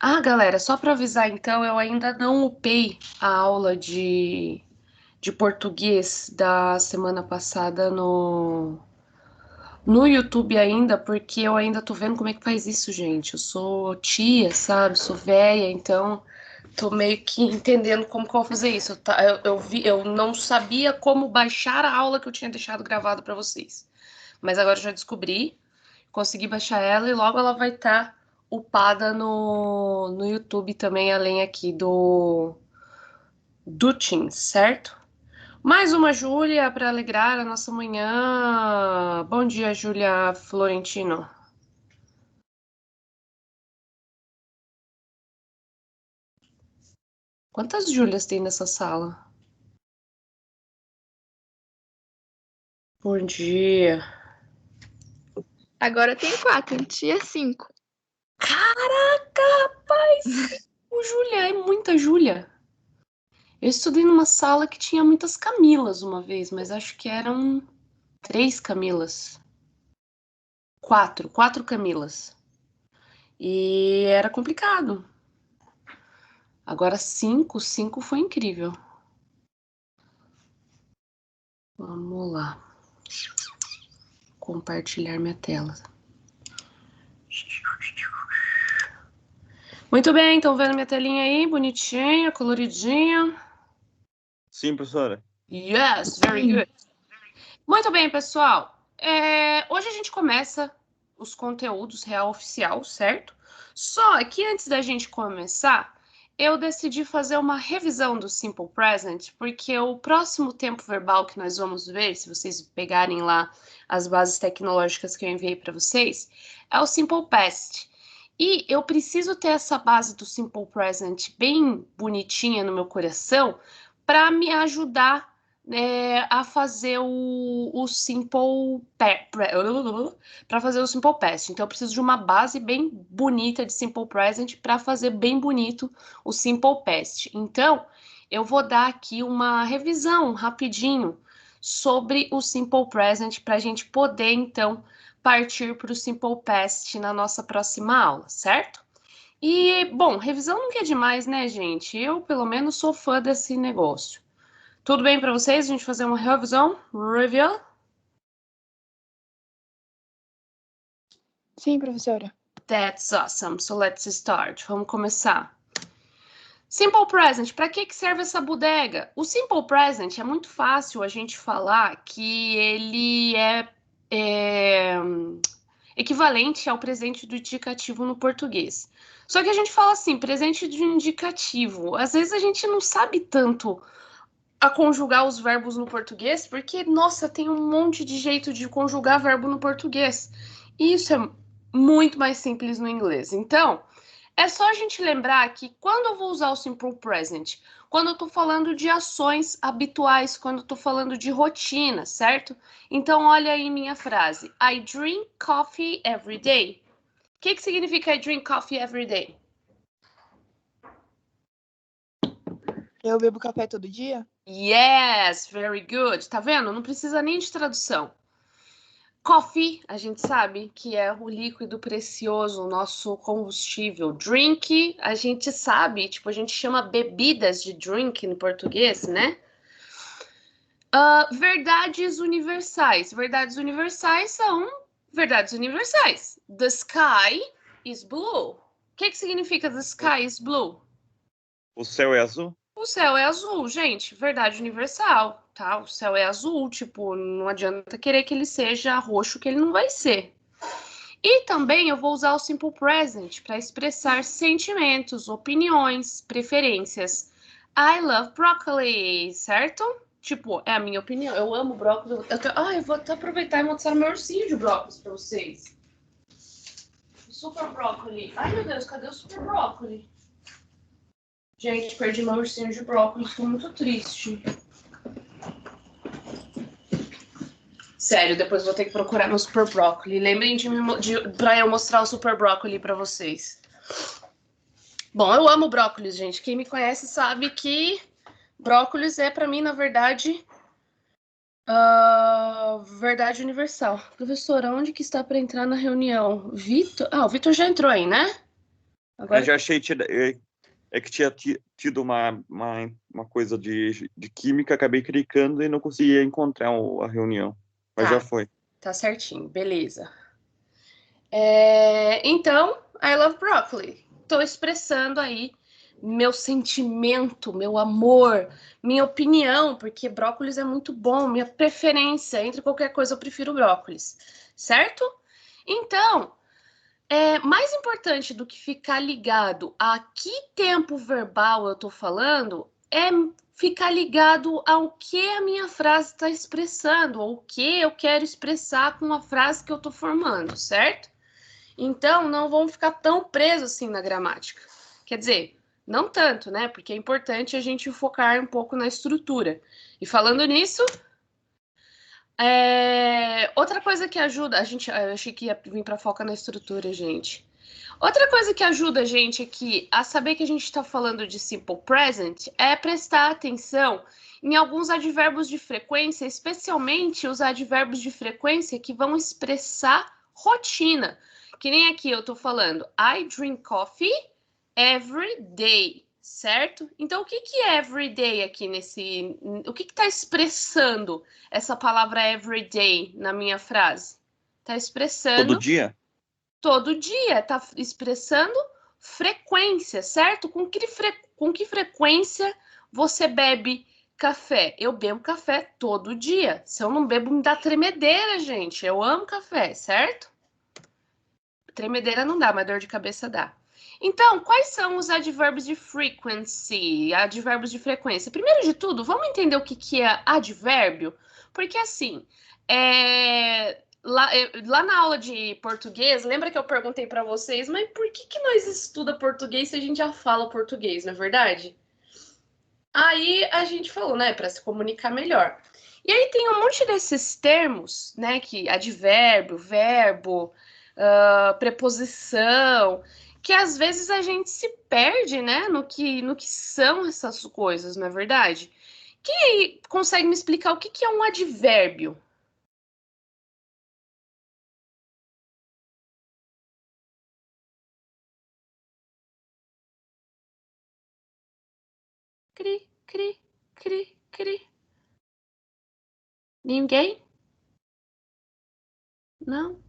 Ah, galera, só para avisar então, eu ainda não upei a aula de português da semana passada no YouTube ainda, porque eu ainda tô vendo como é que faz isso, gente. Eu sou tia, sabe? Sou velha, então tô meio que entendendo como que eu vou fazer isso. Eu não sabia como baixar a aula que eu tinha deixado gravada para vocês. Mas agora eu já descobri, consegui baixar ela e logo ela vai estar upada no YouTube também, além aqui do Teams, certo? Mais uma Júlia para alegrar a nossa manhã. Bom dia, Júlia Florentino. Quantas Júlias tem nessa sala? Bom dia. Agora tem 4, tinha 5. Caraca, rapaz! O Júlia, é muita Júlia. Eu estudei numa sala que tinha muitas Camilas uma vez, mas acho que eram 3 Camilas. Quatro Camilas. E era complicado. Agora cinco foi incrível. Vamos lá. Compartilhar minha tela. Muito bem, estão vendo minha telinha aí? Bonitinha, coloridinha. Sim, professora. Yes, very good. Muito bem, pessoal. Hoje a gente começa os conteúdos real oficial, certo? Só que antes da gente começar, eu decidi fazer uma revisão do Simple Present, porque o próximo tempo verbal que nós vamos ver, se vocês pegarem lá as bases tecnológicas que eu enviei para vocês, é o Simple Past. E eu preciso ter essa base do Simple Present bem bonitinha no meu coração para me ajudar a fazer o Simple para fazer o Simple Past. Então eu preciso de uma base bem bonita de Simple Present para fazer bem bonito o Simple Past. Então eu vou dar aqui uma revisão rapidinho sobre o Simple Present para a gente poder então partir para o Simple Past na nossa próxima aula, certo? E, bom, revisão não quer demais, né, gente? Eu, pelo menos, sou fã desse negócio. Tudo bem para vocês? A gente fazer uma revisão? Review? Sim, professora. That's awesome. So let's start. Vamos começar. Simple Present, para que serve essa bodega? O Simple Present é muito fácil a gente falar que ele é equivalente ao presente do indicativo no português. Só que a gente fala assim, presente de indicativo. Às vezes a gente não sabe tanto a conjugar os verbos no português, porque, nossa, tem um monte de jeito de conjugar verbo no português. E isso é muito mais simples no inglês. Então, é só a gente lembrar que quando eu vou usar o simple present, quando eu tô falando de ações habituais, quando eu tô falando de rotina, certo? Então, olha aí minha frase. I drink coffee every day. O que significa I drink coffee every day? Eu bebo café todo dia? Yes, very good. Tá vendo? Não precisa nem de tradução. Coffee, a gente sabe que é o líquido precioso, o nosso combustível. Drink, a gente sabe, tipo, a gente chama bebidas de drink no português, né? Verdades universais. Verdades universais são verdades universais. The sky is blue. O que significa the sky is blue? O céu é azul? O céu é azul, gente, verdade universal, tá? O céu é azul, tipo, não adianta querer que ele seja roxo, que ele não vai ser. E também eu vou usar o simple present para expressar sentimentos, opiniões, preferências. I love broccoli, certo? Tipo, é a minha opinião. Eu amo brócolis. Eu vou até aproveitar e mostrar meu ursinho de brócolis para vocês. Super brócoli. Ai, meu Deus, cadê o super brócoli? Gente, perdi meu ursinho de brócolis, tô muito triste. Sério, depois vou ter que procurar meu super brócoli. Lembrem pra eu mostrar o super brócoli pra vocês. Bom, eu amo brócolis, gente. Quem me conhece sabe que brócolis é pra mim, na verdade, verdade universal. Professora, onde que está para entrar na reunião? Vitor? Ah, o Vitor já entrou aí, né? Agora, Eu já achei que tinha tido uma coisa de química, acabei clicando e não conseguia encontrar a reunião. Mas tá, já foi. tá certinho, beleza. Então, I love broccoli. Tô expressando aí meu sentimento, meu amor, minha opinião, porque brócolis é muito bom, minha preferência. Entre qualquer coisa, eu prefiro brócolis, certo? Então, mais importante do que ficar ligado a que tempo verbal eu tô falando é ficar ligado ao que a minha frase está expressando, ou o que eu quero expressar com a frase que eu tô formando, certo? Então, não vão ficar tão presos assim na gramática. Quer dizer, não tanto, né? Porque é importante a gente focar um pouco na estrutura. E falando nisso, outra coisa que ajuda, eu achei que ia vir para focar na estrutura, gente. Outra coisa que ajuda a gente aqui a saber que a gente está falando de simple present é prestar atenção em alguns advérbios de frequência, especialmente os advérbios de frequência que vão expressar rotina. Que nem aqui eu tô falando, I drink coffee every day, certo? Então, o que que é every day aqui nesse... O que que tá expressando essa palavra every day na minha frase? Tá expressando... Todo dia? Todo dia, tá expressando frequência, certo? Com que frequência você bebe café? Eu bebo café todo dia. Se eu não bebo, me dá tremedeira, gente. Eu amo café, certo? Tremedeira não dá, mas dor de cabeça dá. Então, quais são os advérbios de frequency, advérbios de frequência? Primeiro de tudo, vamos entender o que que é advérbio? Porque assim, lá na aula de português, lembra que eu perguntei para vocês, mas por que que nós estuda português se a gente já fala português, não é verdade? Aí a gente falou, né, para se comunicar melhor. E aí tem um monte desses termos, né, que advérbio, verbo, preposição, que às vezes a gente se perde, né, no que são essas coisas, não é verdade? Quem aí consegue me explicar o que que é um advérbio? Cri, cri, cri, cri. Ninguém? Não?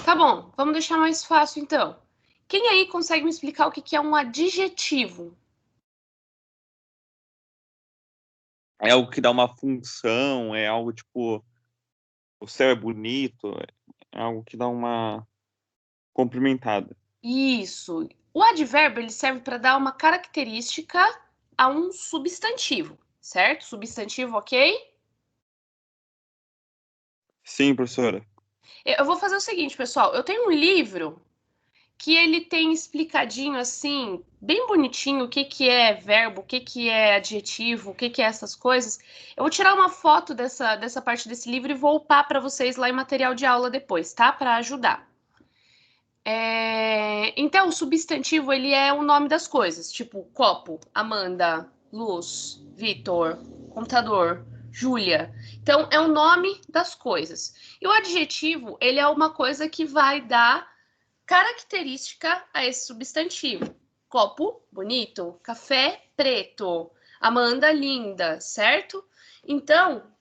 Tá bom, vamos deixar mais fácil então. Quem aí consegue me explicar o que que é um adjetivo? É algo que dá uma função, é algo tipo, o céu é bonito, é algo que dá uma cumprimentada. Isso. O advérbio ele serve para dar uma característica a um substantivo, certo? Substantivo, ok? Sim, professora. Eu vou fazer o seguinte, pessoal. Eu tenho um livro que ele tem explicadinho assim, bem bonitinho, o que que é verbo, o que que é adjetivo, o que que é essas coisas. Eu vou tirar uma foto dessa parte desse livro e vou upar para vocês lá em material de aula depois, tá? Para ajudar. Então, o substantivo ele é o nome das coisas, tipo copo, Amanda, luz, Vitor, computador, Júlia. Então, é o nome das coisas. E o adjetivo ele é uma coisa que vai dar característica a esse substantivo. Copo, bonito. Café, preto. Amanda, linda, certo? Então,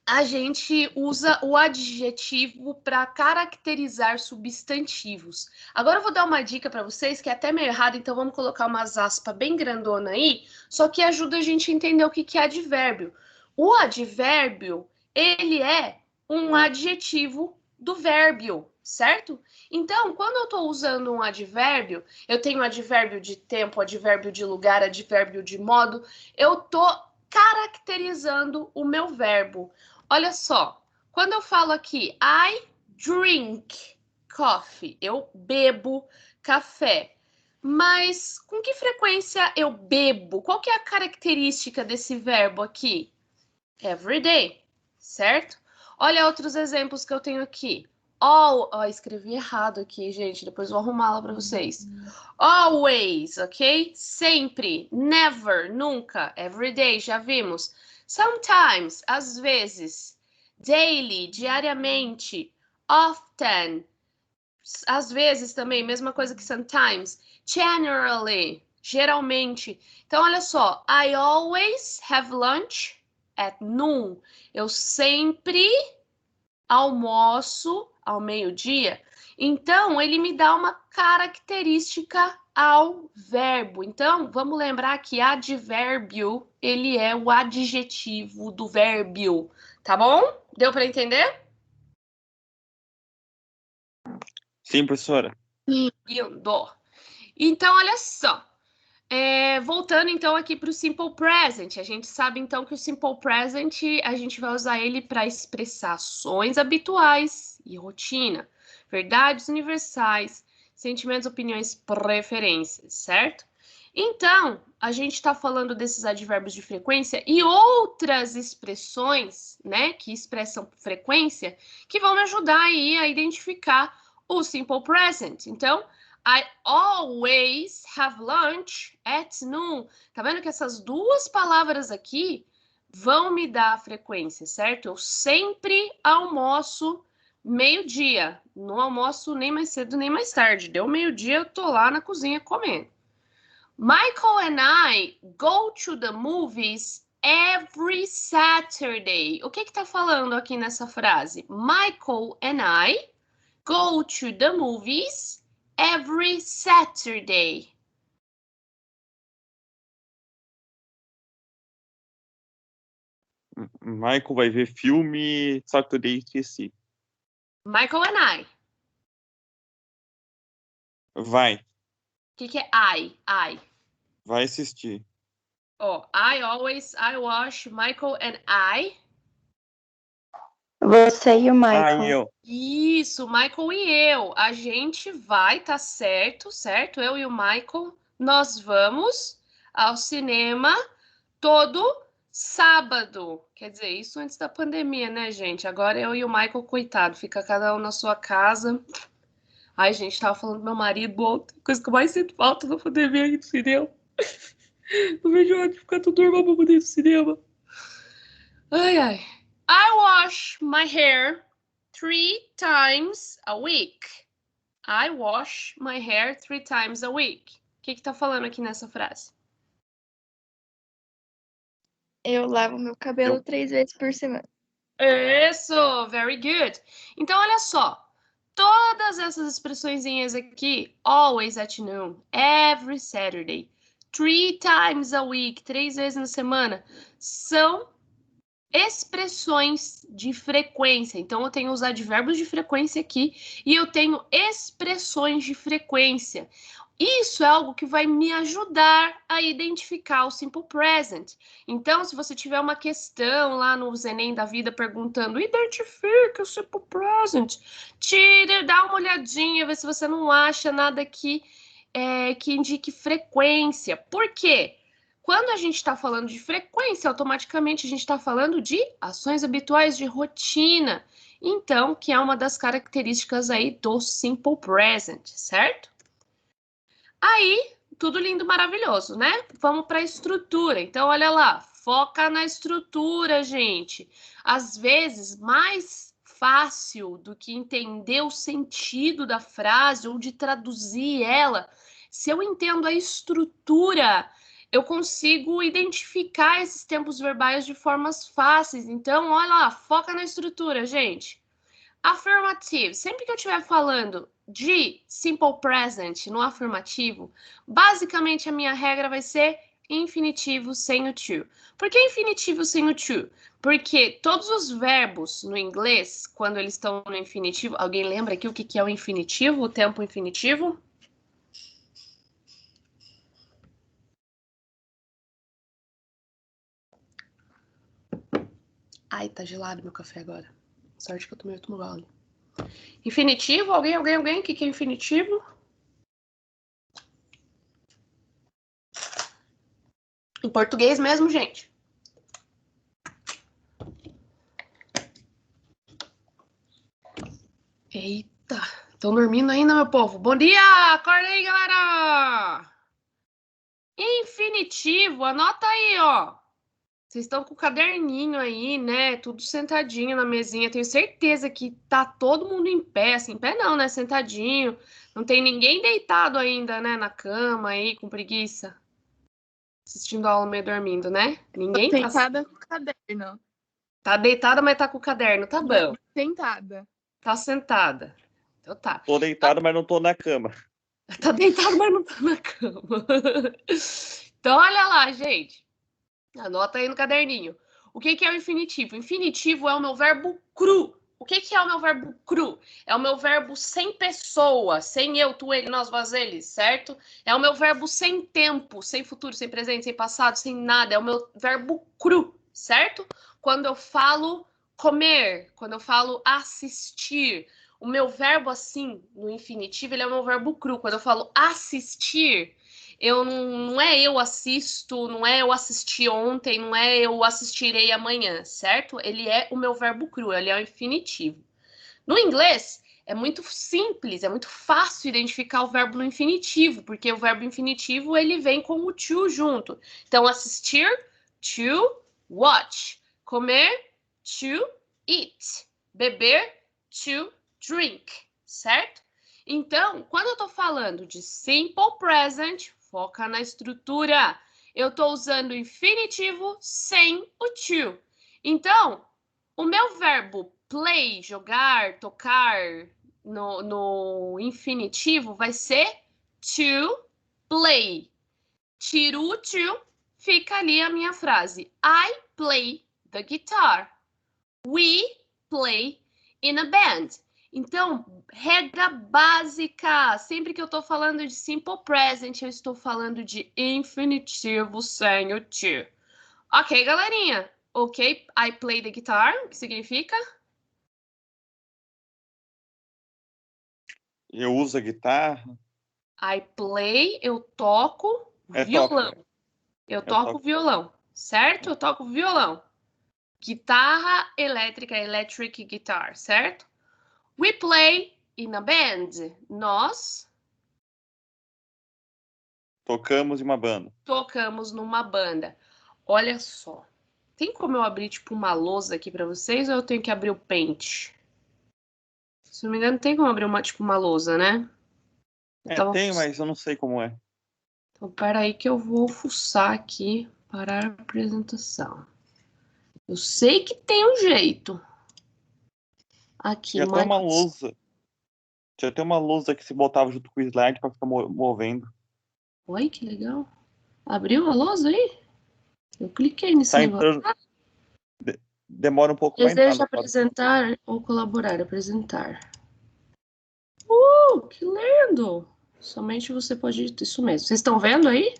a gente usa o adjetivo para caracterizar substantivos. Agora eu vou dar uma dica para vocês que é até meio errado, então vamos colocar umas aspas bem grandona aí, só que ajuda a gente a entender o que que é advérbio. O advérbio, ele é um adjetivo do vérbio, certo? Então, quando eu estou usando um advérbio, eu tenho advérbio de tempo, advérbio de lugar, advérbio de modo, eu estou caracterizando o meu verbo. Olha só, quando eu falo aqui, I drink coffee, eu bebo café. Mas com que frequência eu bebo? Qual que é a característica desse verbo aqui? Every day, certo? Olha outros exemplos que eu tenho aqui. Escrevi errado aqui, gente. Depois vou arrumá-la para vocês. Always, ok? Sempre. Never, nunca. Every day, já vimos. Sometimes, às vezes. Daily, diariamente. Often, Às vezes também, mesma coisa que sometimes. Generally, geralmente. Então, olha só. I always have lunch at noon. Eu sempre almoço ao meio-dia. Então, ele me dá uma característica ao verbo. Então, vamos lembrar que advérbio, ele é o adjetivo do verbo, tá bom? Deu para entender? Sim, professora. Lindo. Então, olha só. Voltando então aqui para o Simple Present, a gente sabe então que o Simple Present a gente vai usar ele para expressar ações habituais e rotina, verdades universais, sentimentos, opiniões, preferências, certo? Então, a gente está falando desses advérbios de frequência e outras expressões, né, que expressam frequência, que vão me ajudar aí a identificar o Simple Present. Então, I always have lunch at noon. Tá vendo que essas duas palavras aqui vão me dar a frequência, certo? Eu sempre almoço meio-dia. Não almoço nem mais cedo nem mais tarde. Deu meio-dia, eu tô lá na cozinha comendo. Michael and I go to the movies every Saturday. O que tá falando aqui nessa frase? Michael and I go to the movies every Saturday. Michael vai ver filme, só que eu esqueci. Michael and I. Vai. O que é I? Vai assistir. Ó, I wash, Michael and I. Você e o Ah, Michael. e eu. Isso, Michael e eu. A gente vai, tá certo, certo? Eu e o Michael, nós vamos ao cinema todo sábado. Quer dizer, isso antes da pandemia, né, gente? Agora eu e o Michael, coitado, fica cada um na sua casa. Ai, gente, tava falando do meu marido ontem. Coisa que eu mais sinto falta da pandemia aí do cinema. Não vejo hora de ficar tudo normal pra poder ir no cinema. Ai, ai. I wash my hair 3 times a week. I wash my hair 3 times a week. O que tá falando aqui nessa frase? Eu lavo meu cabelo 3 vezes por semana. Isso, very good. Então, olha só. Todas essas expressõezinhas aqui, always at noon, every Saturday, 3 times a week, 3 vezes na semana, são expressões de frequência. Então, eu tenho os advérbios de frequência aqui e eu tenho expressões de frequência. Isso é algo que vai me ajudar a identificar o Simple Present. Então, se você tiver uma questão lá no Enem da vida perguntando, identifica o Simple Present, dá uma olhadinha, vê se você não acha nada aqui que indique frequência. Por quê? Quando a gente está falando de frequência, automaticamente a gente está falando de ações habituais de rotina. Então, que é uma das características aí do Simple Present, certo? Aí, tudo lindo, maravilhoso, né? Vamos para a estrutura. Então, olha lá, foca na estrutura, gente. Às vezes, mais fácil do que entender o sentido da frase ou de traduzir ela, se eu entendo a estrutura, eu consigo identificar esses tempos verbais de formas fáceis. Então, olha lá, foca na estrutura, gente. Affirmative. Sempre que eu estiver falando de simple present no afirmativo, basicamente a minha regra vai ser infinitivo sem o to. Por que infinitivo sem o to? Porque todos os verbos no inglês, quando eles estão no infinitivo, alguém lembra aqui o que é o infinitivo, o tempo infinitivo? Ai, tá gelado meu café agora. Sorte que eu tomei outro gole. Infinitivo? Alguém? O que é infinitivo? Em português mesmo, gente. Eita, estão dormindo ainda, meu povo? Bom dia! Acorda aí, galera! Infinitivo, anota aí, ó. Vocês estão com o caderninho aí, né? Tudo sentadinho na mesinha. Tenho certeza que tá todo mundo em pé. Assim, em pé não, né? Sentadinho. Não tem ninguém deitado ainda, né? Na cama aí, com preguiça. Assistindo a aula meio dormindo, né? Ninguém tá... Sentada com o caderno. Tá deitada, mas tá com o caderno. Tá bom. Sentada. Tá sentada. Então tá. Tô deitado, mas não tô na cama. Tá deitado, mas não tá na cama. Então, olha lá, gente. Anota aí no caderninho. O que é o infinitivo? O infinitivo é o meu verbo cru. O que é o meu verbo cru? É o meu verbo sem pessoa, sem eu, tu, ele, nós, vós, eles, certo? É o meu verbo sem tempo, sem futuro, sem presente, sem passado, sem nada. É o meu verbo cru, certo? Quando eu falo comer, quando eu falo assistir, o meu verbo assim, no infinitivo, ele é o meu verbo cru. Quando eu falo assistir, não é eu assisto, não é eu assisti ontem, não é eu assistirei amanhã, certo? Ele é o meu verbo cru, ele é o infinitivo. No inglês, é muito simples, é muito fácil identificar o verbo no infinitivo, porque o verbo infinitivo, ele vem com o to junto. Então, assistir, to watch. Comer, to eat. Beber, to drink, certo? Então, quando eu tô falando de simple present, foca na estrutura. Eu tô usando o infinitivo sem o to. Então, o meu verbo play, jogar, tocar, no infinitivo vai ser to play. Tiro o to, fica ali a minha frase. I play the guitar. We play in a band. Então, regra básica. Sempre que eu estou falando de simple present, eu estou falando de infinitivo sem o to. Ok, galerinha? Ok, I play the guitar. O que significa? Eu uso a guitarra. I play, eu toco violão. Toco. Eu toco violão, certo? Eu toco violão. Guitarra elétrica, electric guitar, certo? We play in a band. Nós Tocamos em uma banda. tocamos numa banda. Olha só. Tem como eu abrir, tipo, uma lousa aqui pra vocês ou eu tenho que abrir o Paint? Se não me engano, tem como abrir uma lousa, né? Tem, mas eu não sei como é. Então, peraí que eu vou fuçar aqui para a apresentação. Eu sei que tem um jeito. Aqui, Tinha até uma lousa. Tinha até uma lousa que se botava junto com o slide para ficar movendo. Oi, que legal. Abriu a lousa aí? Eu cliquei nesse negócio. Entrando... Demora um pouco para entrar. Deseja apresentar ou colaborar? Apresentar. Que lindo! Somente você pode... Isso mesmo. Vocês estão vendo aí?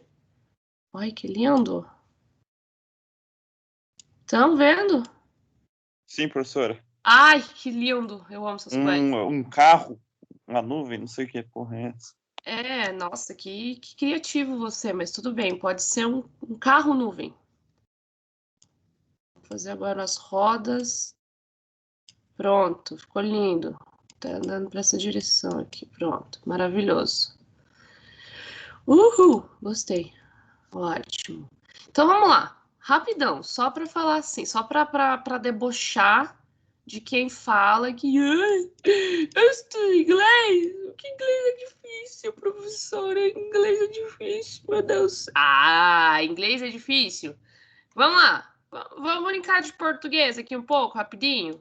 Ai, que lindo! Estão vendo? Sim, professora. Ai, que lindo! Eu amo essas coisas. Um carro, uma nuvem, não sei o que porra é essa. Nossa, que criativo você, mas tudo bem. Pode ser um carro nuvem. Vou fazer agora as rodas. Pronto, ficou lindo. Tá andando para essa direção aqui. Pronto, maravilhoso. Uhul, gostei. Ótimo. Então vamos lá, rapidão, só para falar assim, só para debochar de quem fala que eu estudo inglês. Que inglês é difícil, professora. Inglês é difícil, meu Deus. Ah, inglês é difícil. Vamos lá, vamos brincar de português aqui um pouco, rapidinho.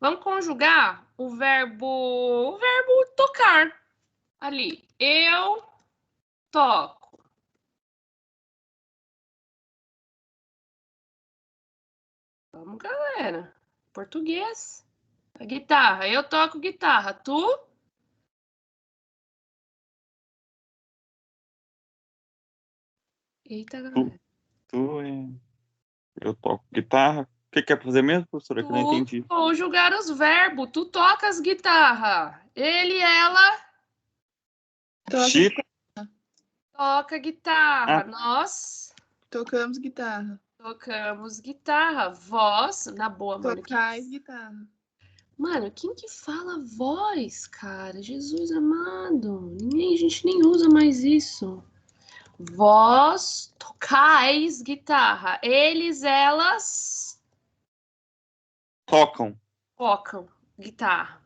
Vamos conjugar o verbo tocar. Ali, eu toco. Vamos, galera. Português. A guitarra. Eu toco guitarra. Tu? Eita, galera. Eu toco guitarra. O que quer fazer mesmo, professora? Que eu não entendi. Conjugar os verbos. Tu tocas guitarra. Ele, ela... Toca guitarra. Nós... Tocamos guitarra. Tocamos guitarra. Vós, na boa, mano. Tocais guitarra. Mano, quem que fala voz, cara? Jesus amado. A gente nem usa mais isso. Vós tocais guitarra. Eles, elas Tocam. tocam guitarra.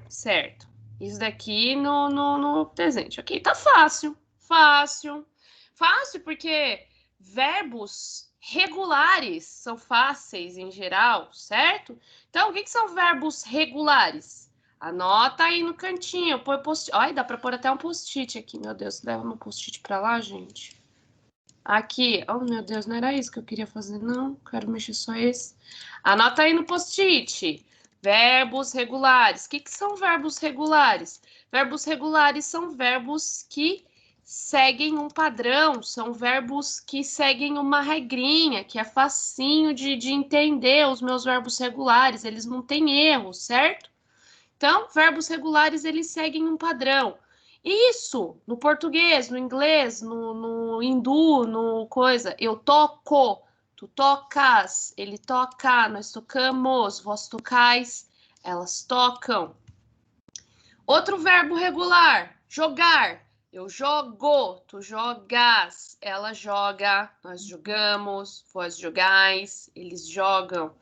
Certo. Isso daqui no presente. Ok, tá fácil. Fácil. Fácil porque verbos regulares são fáceis em geral, certo? Então, o que são verbos regulares? Anota aí no cantinho. Põe post-it. Olha, dá para pôr até um post-it aqui. Meu Deus, leva meu post-it para lá, gente. Aqui. Oh, meu Deus, não era isso que eu queria fazer, não. Quero mexer só esse. Anota aí no post-it. Verbos regulares. O que são verbos regulares? Verbos regulares são verbos que seguem um padrão, são verbos que seguem uma regrinha, que é facinho de entender os meus verbos regulares, eles não têm erro, certo? Então, verbos regulares, eles seguem um padrão. Isso, no português, no inglês, no hindu, no coisa, eu toco, tu tocas, ele toca, nós tocamos, vós tocais, elas tocam. Outro verbo regular, jogar. Eu jogo, tu jogas, ela joga, nós jogamos, vós jogais, eles jogam.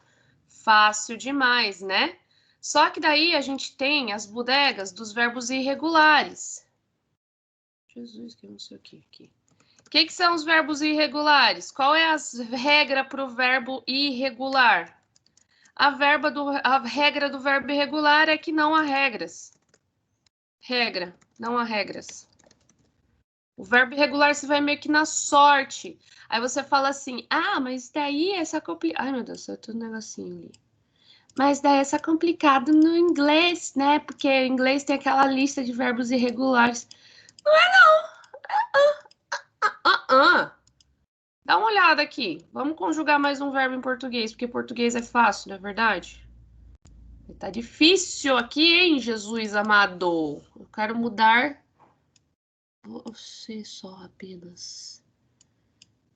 Fácil demais, né? Só que daí a gente tem as bodegas dos verbos irregulares. Jesus, que não sei o que aqui. O que são os verbos irregulares? Qual é a regra para o verbo irregular? A regra do verbo irregular é que não há regras. Regra, não há regras. O verbo irregular você vai meio que na sorte. Aí você fala assim, ah, mas daí essa complicação. Ai, meu Deus, eu tô um negocinho ali. Mas daí essa complicado no inglês, né? Porque o inglês tem aquela lista de verbos irregulares. Não é não. Dá uma olhada aqui. Vamos conjugar mais um verbo em português, porque português é fácil, não é verdade? Tá difícil aqui, hein, Jesus amado? Eu quero mudar você só apenas.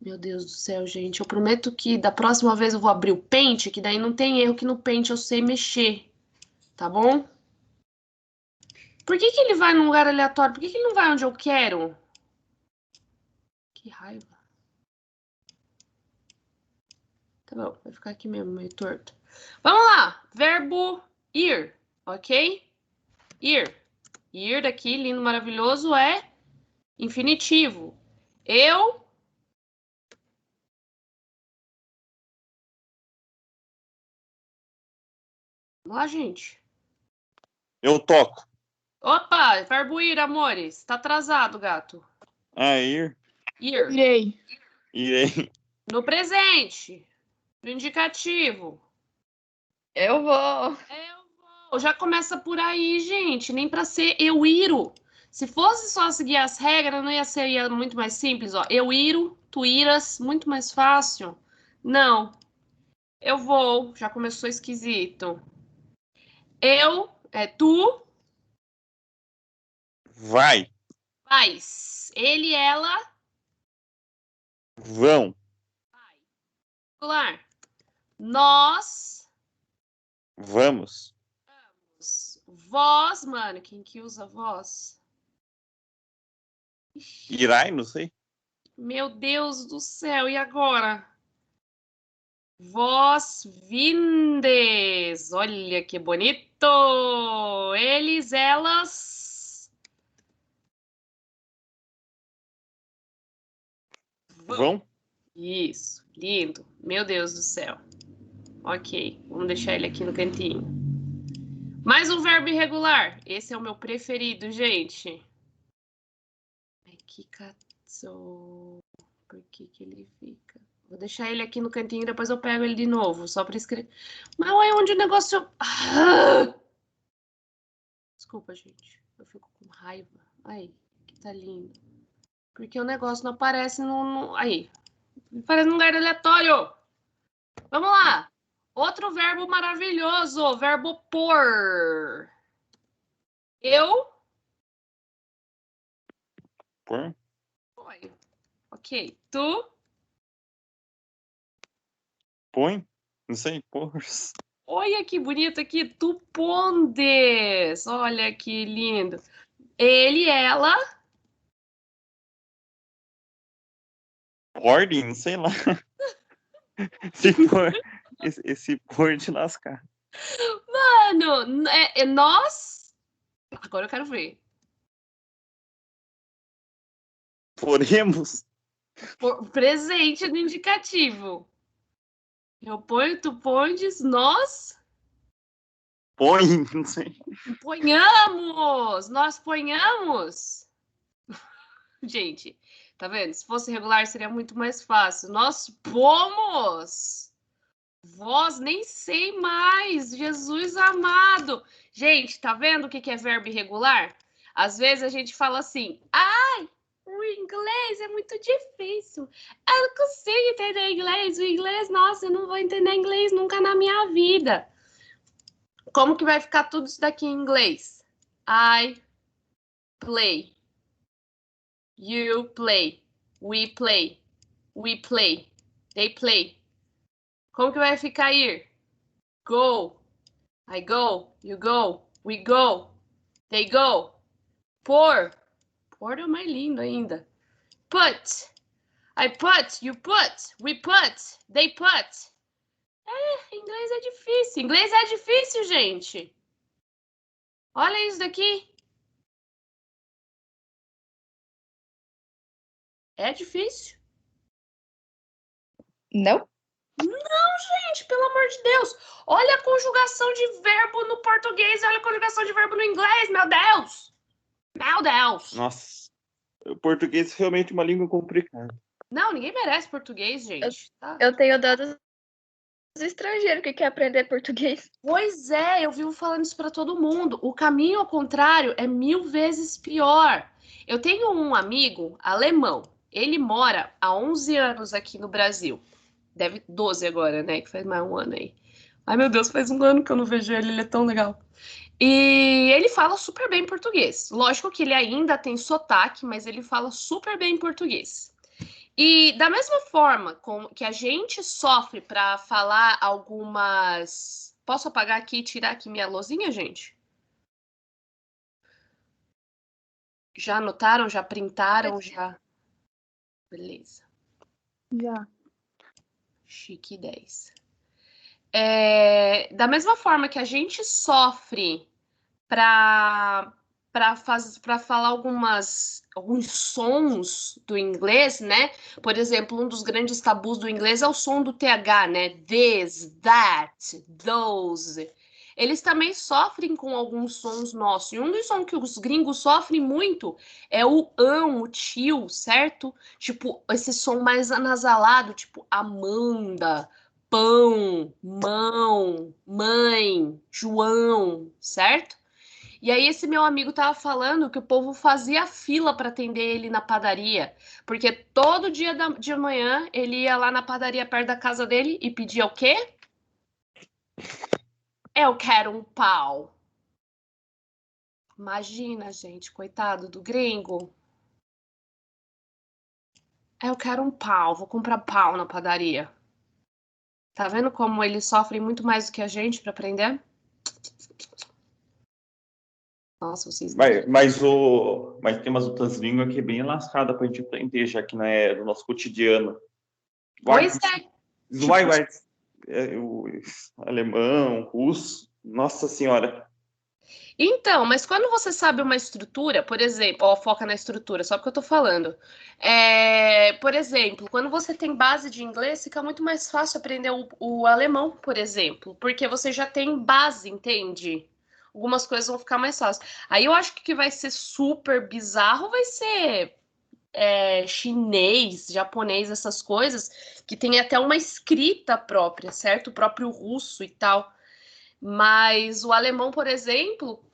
Meu Deus do céu, gente. Eu prometo que da próxima vez eu vou abrir o Paint, que daí não tem erro, que no Paint eu sei mexer. Tá bom? Por que ele vai num lugar aleatório? Por que ele não vai onde eu quero? Que raiva. Tá bom, vai ficar aqui mesmo, meio torto. Vamos lá. Verbo ir, ok? Ir. Ir daqui, lindo, maravilhoso, é infinitivo. Eu... Vamos lá, gente. Eu toco. Opa, verbo ir, amores. Tá atrasado, gato. Ah, ir. Ir. Irei. Irei. No presente. No indicativo. Eu vou. Eu vou. Já começa por aí, gente. Nem pra ser eu iro. Se fosse só seguir as regras, não ia ser muito mais simples, ó. Eu iro, tu iras, muito mais fácil. Não. Eu vou. Já começou esquisito. Eu, é tu, Vai. vais. Ele, ela, Vão. singular. Nós, Vamos. vós, mano. Quem que usa vós? Irai, não sei. Meu Deus do céu, e agora? Vós vindes. Olha que bonito. Eles, elas. Vão. Isso, lindo. Meu Deus do céu. Ok, vamos deixar ele aqui no cantinho. Mais um verbo irregular. Esse é o meu preferido, gente. Que cazzo. Por que ele fica? Vou deixar ele aqui no cantinho e depois eu pego ele de novo, só para escrever. Mas é onde o negócio... Ah! Desculpa, gente. Eu fico com raiva. Aí, que tá lindo. Porque o negócio não aparece no... Aí. Aparece num lugar aleatório. Vamos lá. Outro verbo maravilhoso. Verbo pôr. Eu... Põe. Oi. Ok. Tu... Põe. Não sei. Pôr. Olha que bonito aqui. Tu pondes. Olha que lindo. Ele, ela... Ordem, sei lá. Se for esse pôr de lascar. Mano, nós... Agora eu quero ver. Podemos? Presente no indicativo. Eu ponho, tu pões, nós Põe, não sei. ponhamos! Nós ponhamos! Gente, tá vendo? Se fosse regular seria muito mais fácil. Nós pomos! Vós nem sei mais, Jesus amado! Gente, tá vendo o que é verbo irregular? Às vezes a gente fala assim, ai, o inglês é muito difícil. Eu não consigo entender inglês. O inglês, nossa, eu não vou entender inglês nunca na minha vida. Como que vai ficar tudo isso daqui em inglês? I play. You play. We play. We play. They play. Como que vai ficar ir? Go. I go. You go. We go. They go. Pour. Pour é o mais lindo ainda. Put. I put. You put. We put. They put. Inglês é difícil. Inglês é difícil, gente. Olha isso daqui. É difícil? Não? Gente, pelo amor de Deus. Olha a conjugação de verbo no português. Olha a conjugação de verbo no inglês. Meu Deus. Meu Deus. Nossa. O português é realmente uma língua complicada. Não, ninguém merece português, gente. Tá? Eu tenho dó dos estrangeiros que quer aprender português. Pois é, eu vivo falando isso para todo mundo. O caminho ao contrário é 1000 vezes pior. Eu tenho um amigo alemão. Ele mora há 11 anos aqui no Brasil. Deve 12 agora, né? Que faz mais um ano aí. Ai, meu Deus, faz um ano que eu não vejo ele. Ele é tão legal. E ele fala super bem português. Lógico que ele ainda tem sotaque, mas ele fala super bem português. E da mesma forma que a gente sofre para falar algumas... Posso apagar aqui e tirar aqui minha luzinha, gente? Já anotaram? Já printaram? Já? Beleza. Já. Chique 10. Da mesma forma que a gente sofre para falar alguns sons do inglês, né? Por exemplo, um dos grandes tabus do inglês é o som do TH, né? This, that, those. Eles também sofrem com alguns sons nossos. E um dos sons que os gringos sofrem muito é o o tio, certo? Tipo, esse som mais anasalado, tipo Amanda, pão, mão, mãe, João, certo? E aí esse meu amigo tava falando que o povo fazia fila para atender ele na padaria, porque todo dia de manhã ele ia lá na padaria perto da casa dele e pedia o quê? Eu quero um pau. Imagina, gente, coitado do gringo. Eu quero um pau, vou comprar pau na padaria. Tá vendo como eles sofrem muito mais do que a gente para aprender? Nossa, vocês... Mas tem umas outras línguas que é bem lascada pra gente aprender, já que não é do nosso cotidiano. Pois é. O alemão, russo, nossa senhora. Então, mas quando você sabe uma estrutura, por exemplo, foca na estrutura, só porque eu tô falando. Por exemplo, quando você tem base de inglês, fica muito mais fácil aprender o alemão, por exemplo, porque você já tem base, entende? Algumas coisas vão ficar mais fáceis. Aí eu acho que o que vai ser super bizarro vai ser chinês, japonês, essas coisas, que tem até uma escrita própria, certo? O próprio russo e tal. Mas o alemão, por exemplo,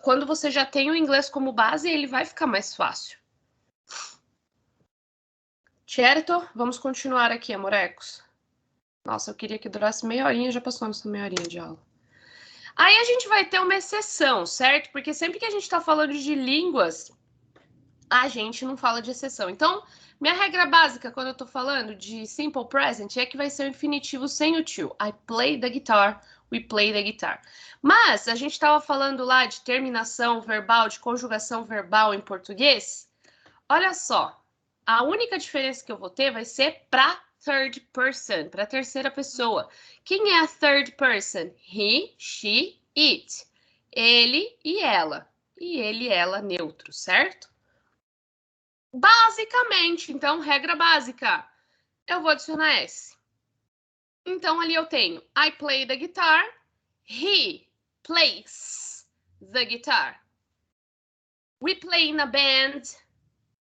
quando você já tem o inglês como base, ele vai ficar mais fácil. Certo? Vamos continuar aqui, amorecos. Nossa, eu queria que durasse meia horinha, já passou nossa meia horinha de aula. Aí a gente vai ter uma exceção, certo? Porque sempre que a gente está falando de línguas, a gente não fala de exceção. Então, minha regra básica quando eu tô falando de simple present é que vai ser o infinitivo sem o to. I play the guitar, we play the guitar. Mas a gente estava falando lá de terminação verbal, de conjugação verbal em português. Olha só, A única diferença que eu vou ter vai ser para third person, para terceira pessoa. Quem é a third person? He, she, it. Ele e ela. E ele e ela neutro, certo? Basicamente, então, regra básica. Eu vou adicionar S. Então, ali eu tenho I play the guitar. He plays the guitar. We play in a band.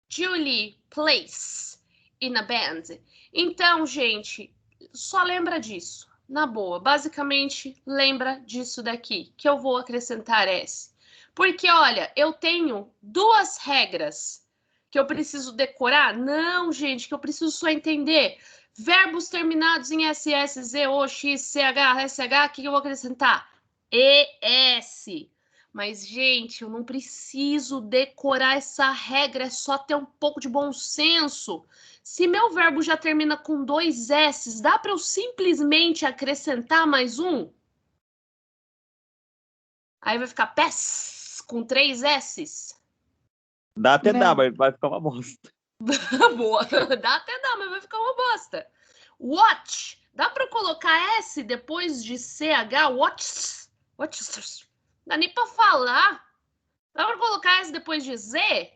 Julie plays in a band. Então, gente, só lembra disso. Na boa, basicamente, lembra disso daqui, que eu vou acrescentar S. Porque, olha, eu tenho duas regras que eu preciso decorar. Não, gente, que eu preciso só entender. Verbos terminados em SS, ZO, X, CH, SH, o que eu vou acrescentar? ES. Mas, gente, eu não preciso decorar essa regra, é só ter um pouco de bom senso. Se meu verbo já termina com 2 S's, dá para eu simplesmente acrescentar mais um? Aí vai ficar PES com 3 S's. Dá até Não. dá, mas vai ficar uma bosta. Boa. Dá até dá, mas vai ficar uma bosta. Watch. Dá para colocar S depois de CH? Watch. Watch. Dá nem para falar. Dá para colocar S depois de Z?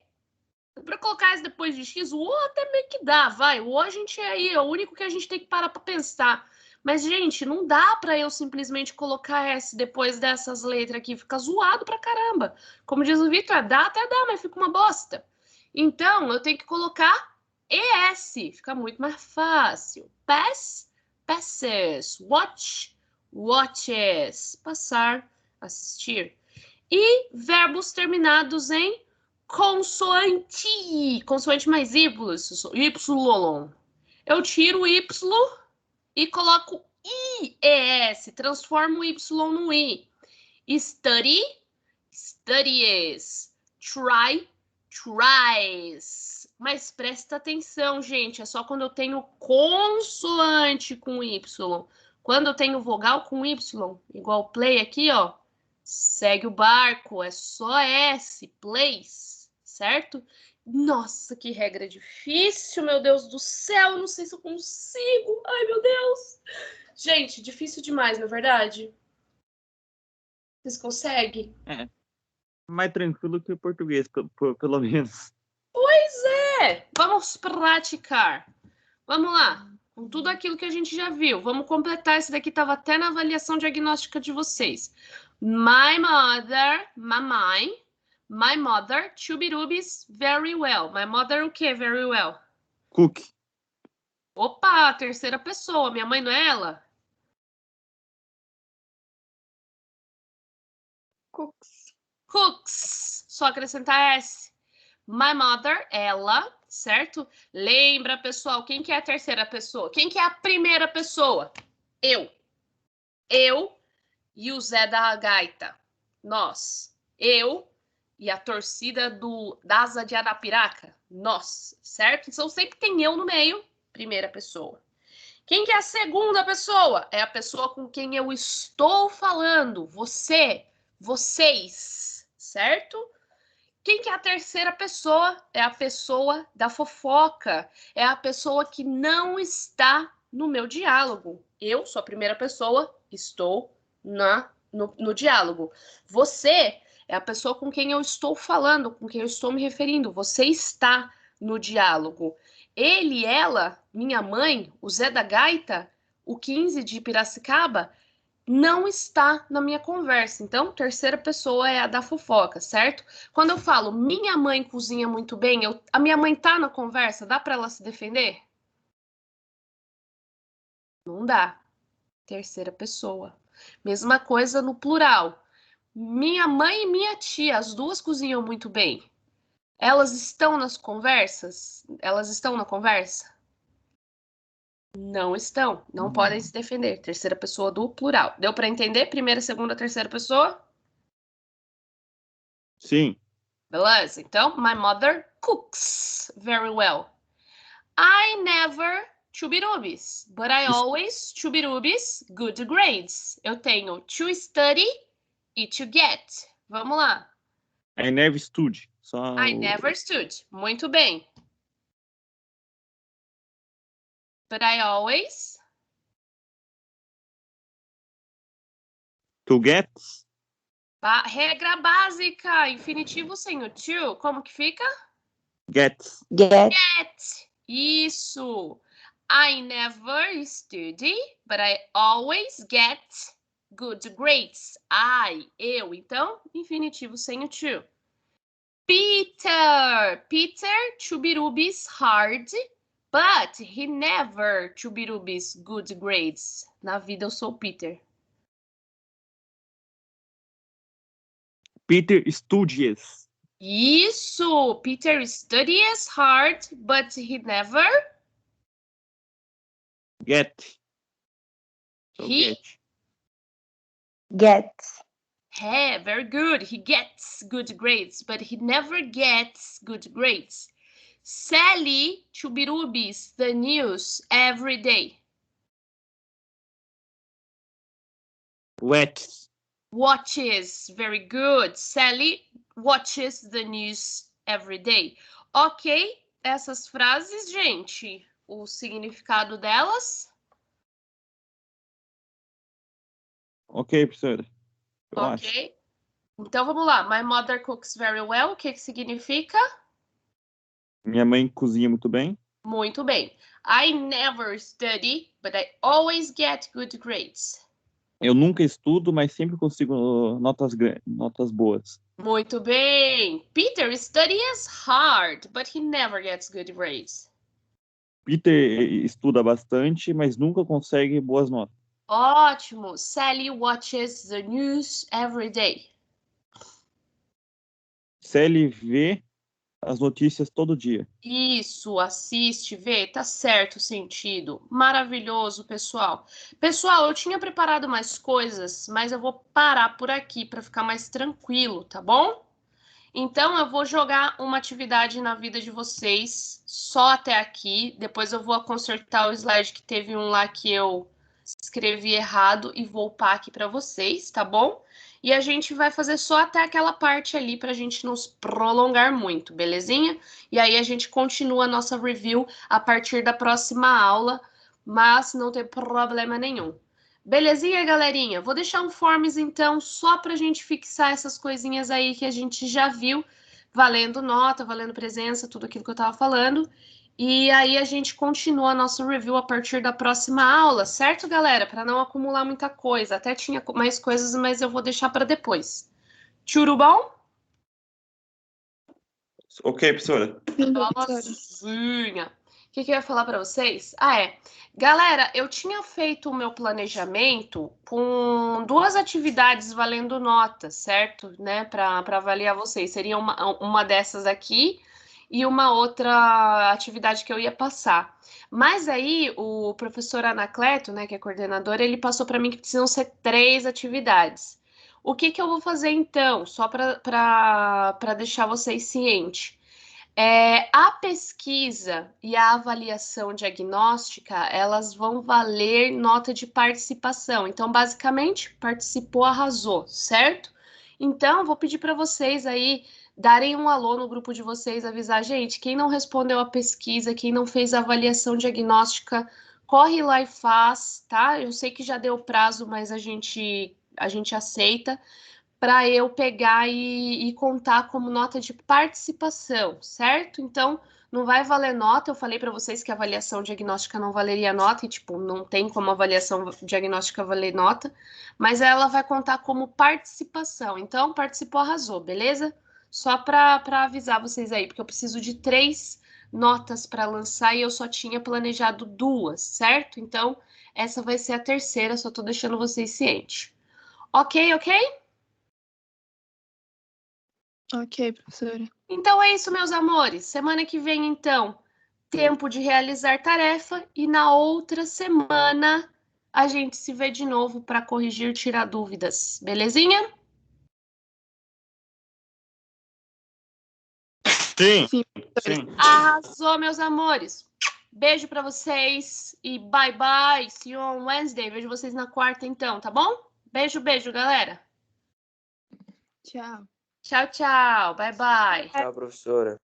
Dá para colocar S depois de X? O O até meio que dá, vai. O O a gente é aí, é o único que a gente tem que parar para pensar. Mas, gente, não dá para eu simplesmente colocar S depois dessas letras aqui. Fica zoado pra caramba. Como diz o Victor, dá até dá, mas fica uma bosta. Então, eu tenho que colocar ES. Fica muito mais fácil. Pass, passes. Watch, watches. Passar, assistir. E verbos terminados em consoante. Consoante mais Y. Y. Eu tiro o Y e coloco IES. Transformo o Y no I. Study, studies. Try, tries. Mas presta atenção, gente. É só quando eu tenho consoante com Y. Quando eu tenho vogal com Y, igual play aqui, ó. Segue o barco, é só S, plays, certo? Nossa, que regra difícil, meu Deus do céu, não sei se eu consigo. Ai, meu Deus. Gente, difícil demais, não é verdade? Vocês conseguem? É. Mais tranquilo que o português, pelo menos. Pois é! Vamos praticar. Vamos lá. Com tudo aquilo que a gente já viu. Vamos completar. Esse daqui estava até na avaliação diagnóstica de vocês. My mother, my mother, chubirubis, very well. My mother o quê? Very well. Cook. Opa, terceira pessoa. Minha mãe não é ela? Cooks. Cooks. Só acrescentar S. My mother, ela, certo? Lembra, pessoal, quem que é a terceira pessoa? Quem que é a primeira pessoa? Eu. Eu e o Zé da Gaita. Nós. Eu e a torcida da Asa de Arapiraca. Nós, certo? Então sempre tem eu no meio, primeira pessoa. Quem que é a segunda pessoa? É a pessoa com quem eu estou falando. Você, vocês, certo? Quem que é a terceira pessoa? É a pessoa da fofoca. É a pessoa que não está no meu diálogo. Eu sou a primeira pessoa, estou no diálogo. Você é a pessoa com quem eu estou falando, com quem eu estou me referindo. Você está no diálogo. Ele, ela, minha mãe, o Zé da Gaita, o 15 de Piracicaba, não está na minha conversa. Então, terceira pessoa é a da fofoca, certo? Quando eu falo minha mãe cozinha muito bem, a minha mãe tá na conversa, dá para ela se defender? Não dá. Terceira pessoa. Mesma coisa no plural. Minha mãe e minha tia, as duas cozinham muito bem. Elas estão nas conversas? Elas estão na conversa? Não estão. Não podem se defender. Terceira pessoa do plural. Deu para entender? Primeira, segunda, terceira pessoa? Sim. Beleza? Então, my mother cooks very well. I never chubirubis, but I always chubirubis good grades. Eu tenho to study e to get. Vamos lá. I never stood. Só I never stood. Muito bem. but I always. To get. Regra básica, infinitivo sem o to. Como que fica? Get. Get. Isso. I never study, but I always get good grades. Eu. Então, infinitivo sem o to. Peter. Peter chubirubis hard, but he never chubirubis good grades. Na vida eu sou Peter. Peter studies. Isso. Peter studies hard, but he never. Get. So He Gets. very good. He gets good grades, but he never gets good grades. Sally chubirubis the news every day. Watches. Very good. Sally watches the news every day. Ok, essas frases, gente, o significado delas. Ok, professora. Eu acho. Ok. Então vamos lá. My mother cooks very well. O que significa? Minha mãe cozinha muito bem. Muito bem. I never study, but I always get good grades. Eu nunca estudo, mas sempre consigo notas boas. Muito bem. Peter studies hard, but he never gets good grades. Peter estuda bastante, mas nunca consegue boas notas. Ótimo. Sally watches the news every day. Sally vê as notícias todo dia. Isso, assiste, vê, tá certo o sentido. Maravilhoso, pessoal. Pessoal, eu tinha preparado mais coisas, mas eu vou parar por aqui para ficar mais tranquilo, tá bom? Então, eu vou jogar uma atividade na vida de vocês só até aqui. Depois eu vou consertar o slide que teve um lá que eu escrevi errado e vou upar aqui para vocês, tá bom? E a gente vai fazer só até aquela parte ali para a gente não se prolongar muito, belezinha? E aí a gente continua a nossa review a partir da próxima aula, mas não tem problema nenhum. Belezinha, galerinha? Vou deixar um forms, então, só para a gente fixar essas coisinhas aí que a gente já viu, valendo nota, valendo presença, tudo aquilo que eu estava falando. E aí a gente continua a nossa review a partir da próxima aula, certo, galera? Para não acumular muita coisa. Até tinha mais coisas, mas eu vou deixar para depois. Tudo bom? Ok, professora. Nossa. O que eu ia falar para vocês? Galera, eu tinha feito o meu planejamento com 2 atividades valendo nota, certo? Né? Para avaliar vocês. Seria uma dessas aqui e uma outra atividade que eu ia passar. Mas aí o professor Anacleto, né, que é coordenador, ele passou para mim que precisam ser 3 atividades. O que eu vou fazer então? Só para deixar vocês cientes. A pesquisa e a avaliação diagnóstica, elas vão valer nota de participação. Então, basicamente, participou, arrasou, certo? Então, vou pedir para vocês aí darem um alô no grupo de vocês, avisar, gente, quem não respondeu a pesquisa, quem não fez a avaliação diagnóstica, corre lá e faz, tá? Eu sei que já deu prazo, mas a gente aceita para eu pegar e contar como nota de participação, certo? Então, não vai valer nota. Eu falei para vocês que a avaliação diagnóstica não valeria nota, e, tipo, não tem como avaliação diagnóstica valer nota, mas ela vai contar como participação. Então, participou, arrasou, beleza? Só para avisar vocês aí, porque eu preciso de 3 notas para lançar e eu só tinha planejado 2, certo? Então, essa vai ser a terceira, só tô deixando vocês cientes. Ok, ok? Ok, professora. Então é isso, meus amores. Semana que vem, então, tempo de realizar tarefa e na outra semana a gente se vê de novo para corrigir, tirar dúvidas. Belezinha? Sim. Sim. Sim. Arrasou, meus amores. Beijo para vocês e bye bye. See you on Wednesday. Vejo vocês na quarta, então, tá bom? Beijo, beijo, galera. Tchau. Tchau, tchau. Bye bye. Tchau, professora.